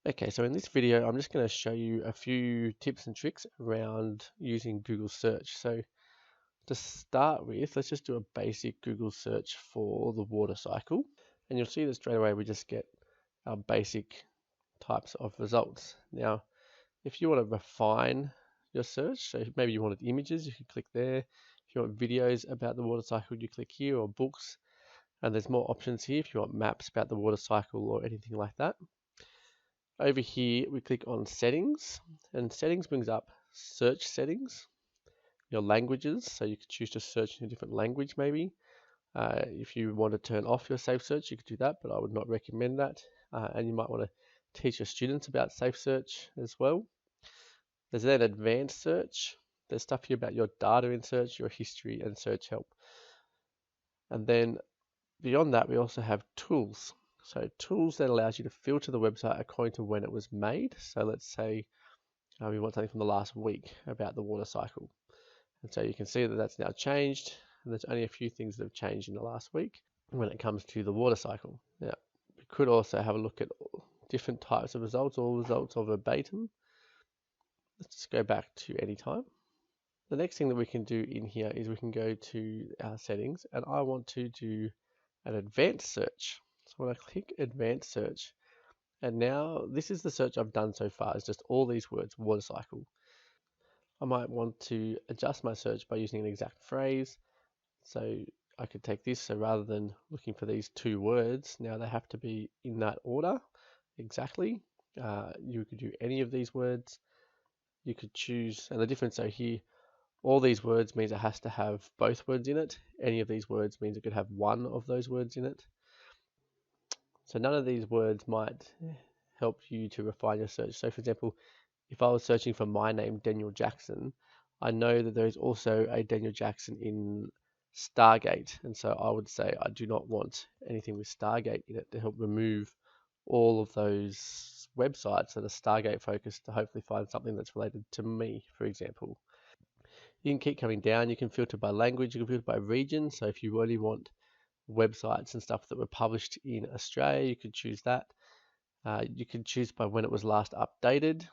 Okay, so in this video, I'm just going to show you a few tips and tricks around using Google search. So to start with, let's just do a basic Google search for the water cycle. And you'll see that straight away we just get our basic types of results. Now, if you want to refine your search, so maybe you wanted images, you can click there. If you want videos about the water cycle, you click here, or books. And there's more options here if you want maps about the water cycle or anything like that. Over here, we click on settings, and settings brings up search settings, your languages, so you could choose to search in a different language maybe. If you want to turn off your safe search, you could do that, but I would not recommend that. And you might want to teach your students about safe search as well. There's then advanced search. There's stuff here about your data in search, your history, and search help. And then beyond that, we also have tools. So tools that allows you to filter the website according to when it was made. So let's say we want something from the last week about the water cycle. And so you can see that that's now changed. And there's only a few things that have changed in the last week when it comes to the water cycle. Now, we could also have a look at different types of results, all results of verbatim. Let's just go back to any time. The next thing that we can do in here is we can go to our settings, and I want to do an advanced search. So when I click advanced search, and now this is the search I've done so far, it's just all these words, water cycle. I might want to adjust my search by using an exact phrase. So I could take this, so rather than looking for these two words, now they have to be in that order exactly. You could do any of these words. You could choose, and the difference so here, all these words means it has to have both words in it. Any of these words means it could have one of those words in it. So none of these words might help you to refine your search. So for example, if I was searching for my name, Daniel Jackson, I know that there is also a Daniel Jackson in Stargate. And so I would say I do not want anything with Stargate in it to help remove all of those websites that are Stargate focused to hopefully find something that's related to me, for example. You can keep coming down. You can filter by language. You can filter by region. So if you really want websites and stuff that were published in Australia, you could choose that. You could choose by when it was last updated.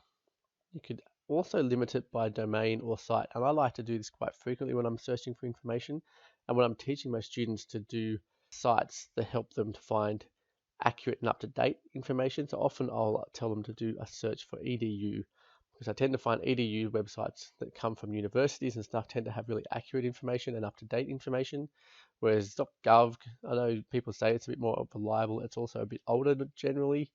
You could also limit it by domain or site. And I like to do this quite frequently when I'm searching for information and when I'm teaching my students to do sites that help them to find accurate and up-to-date information. So often I'll tell them to do a search for edu, because I tend to find edu websites that come from universities and stuff tend to have really accurate information and up-to-date information, whereas .gov, I know people say it's a bit more reliable, it's also a bit older generally.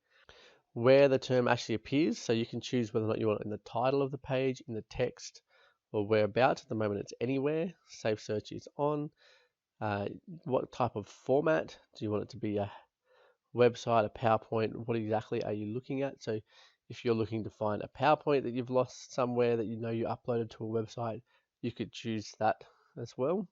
Where the term actually appears, so you can choose whether or not you want it in the title of the page, in the text, or whereabouts. At the moment it's anywhere. Safe search is on. What type of format? Do you want it to be a website, a PowerPoint? What exactly are you looking at? So if you're looking to find a PowerPoint that you've lost somewhere that you know you uploaded to a website, you could choose that as well.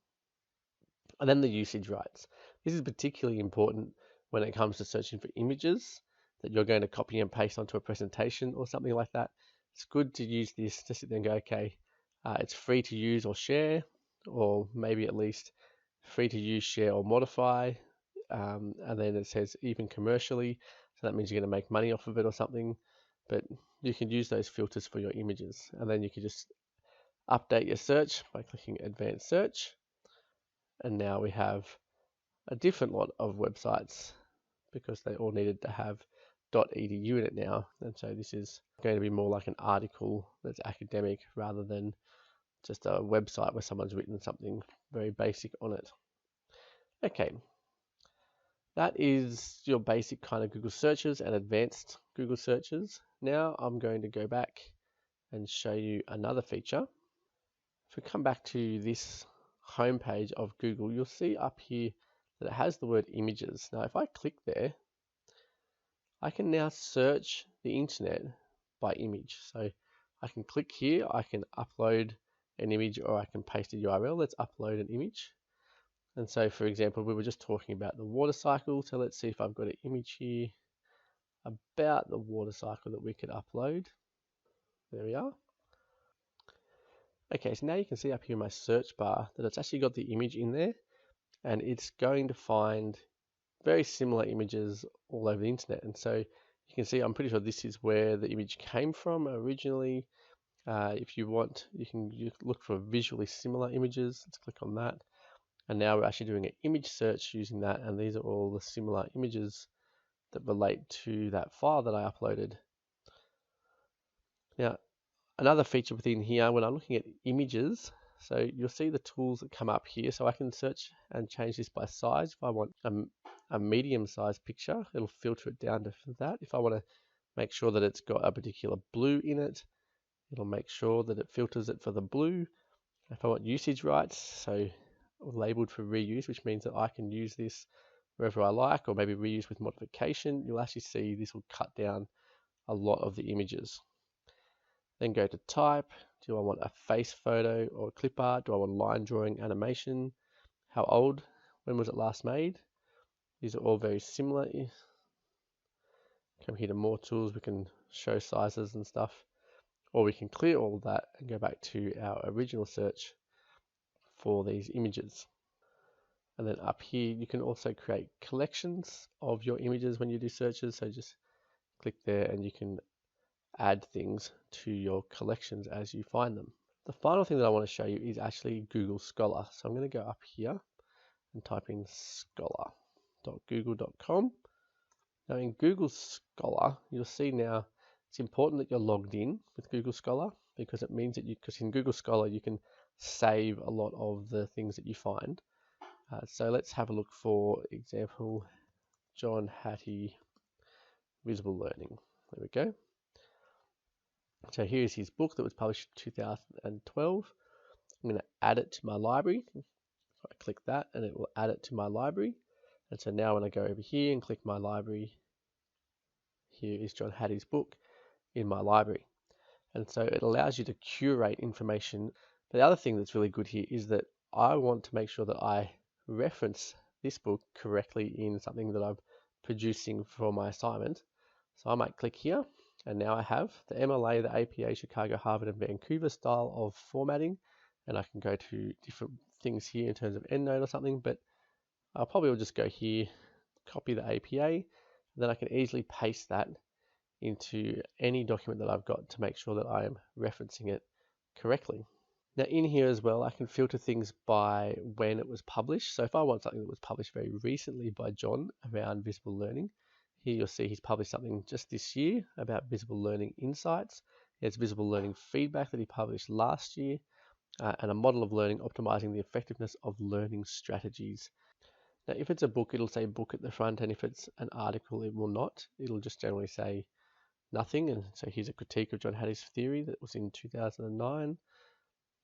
And then the usage rights. This is particularly important when it comes to searching for images that you're going to copy and paste onto a presentation or something like that. It's good to use this to sit there and go, okay, it's free to use or share, or maybe at least free to use, share, or modify. And then it says even commercially, so that means you're going to make money off of it or something. But you can use those filters for your images, and then you can just update your search by clicking advanced search. And now we have a different lot of websites because they all needed to have .edu in it now. And so this is going to be more like an article that's academic rather than just a website where someone's written something very basic on it. Okay, that is your basic kind of Google searches and advanced Google searches. Now I'm going to go back and show you another feature. If we come back to this homepage of Google, you'll see up here that it has the word images. Now, if I click there, I can now search the internet by image. So I can click here, I can upload an image, or I can paste a URL. Let's upload an image. And so, for example, we were just talking about the water cycle. So let's see if I've got an image here about the water cycle that we could upload. There we are. Okay, so now you can see up here in my search bar that it's actually got the image in there, and it's going to find very similar images all over the internet. And so You can see I'm pretty sure this is where the image came from originally. If you want, you can look for visually similar images. Let's click on that. And now we're actually doing an image search using that, and these are all the similar images that relate to that file that I uploaded. Now, another feature within here, when I'm looking at images, so you'll see the tools that come up here. So I can search and change this by size. If I want a medium-sized picture, it'll filter it down to that. If I want to make sure that it's got a particular blue in it, it'll make sure that it filters it for the blue. If I want usage rights, so labeled for reuse, which means that I can use this wherever I like, or maybe reuse with modification, you'll actually see this will cut down a lot of the images. Then go to type. Do I want a face photo or clip art? Do I want line drawing, animation? How old? When was it last made? These are all very similar. Come here to more tools. We can show sizes and stuff. Or we can clear all of that and go back to our original search for these images. And then up here, you can also create collections of your images when you do searches. So just click there and you can add things to your collections as you find them. The final thing that I want to show you is actually Google Scholar. So I'm going to go up here and type in scholar.google.com. Now in Google Scholar, you'll see now it's important that you're logged in with Google Scholar, because it means that because in Google Scholar you can save a lot of the things that you find. So let's have a look, for example, John Hattie Visible Learning. There we go. So here's his book that was published in 2012. I'm going to add it to my library. So I click that and it will add it to my library. And so now when I go over here and click my library, here is John Hattie's book in my library. And so it allows you to curate information. But the other thing that's really good here is that I want to make sure that I reference this book correctly in something that I'm producing for my assignment. So I might click here, and now I have the MLA, the APA, Chicago, Harvard, and Vancouver style of formatting. And I can go to different things here in terms of EndNote or something, but I'll probably just go here, copy the APA, and then I can easily paste that into any document that I've got to make sure that I am referencing it correctly. Now in here as well, I can filter things by when it was published. So if I want something that was published very recently by John around visible learning, here you'll see he's published something just this year about visible learning insights. He has visible learning feedback that he published last year, and a model of learning optimizing the effectiveness of learning strategies. Now if it's a book, it'll say book at the front, and if it's an article, it will not. It'll just generally say nothing. And so here's a critique of John Hattie's theory that was in 2009.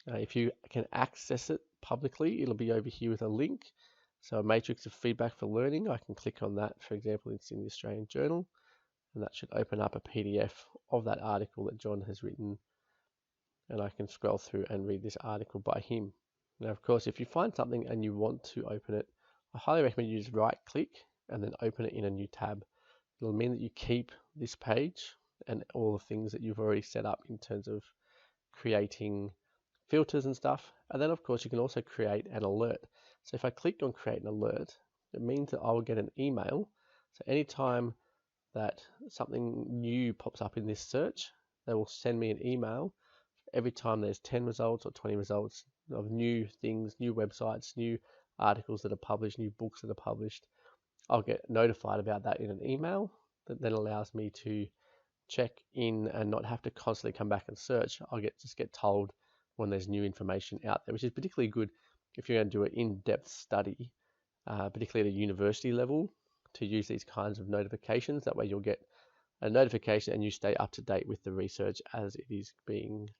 If you can access it publicly, it'll be over here with a link. So a matrix of feedback for learning, I can click on that. For example, it's in the Australian Journal, and that should open up a PDF of that article that John has written. And I can scroll through and read this article by him. Now, of course, if you find something and you want to open it, I highly recommend you just right click and then open it in a new tab. It'll mean that you keep this page and all the things that you've already set up in terms of creating filters and stuff. And then of course you can also create an alert. So if I click on create an alert, it means that I will get an email. So anytime that something new pops up in this search, they will send me an email every time there's 10 results or 20 results of new things, new websites, new articles that are published, new books that are published. I'll get notified about that in an email that then allows me to check in and not have to constantly come back and search. I'll just get told when there's new information out there, which is particularly good if you're going to do an in-depth study, particularly at a university level, to use these kinds of notifications. That way you'll get a notification and you stay up to date with the research as it is being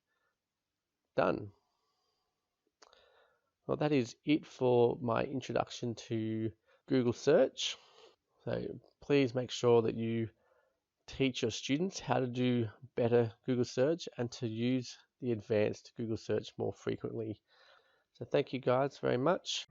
done. Well, that is it for my introduction to Google search. So please make sure that you teach your students how to do better Google search and to use the advanced Google search more frequently. So thank you guys very much.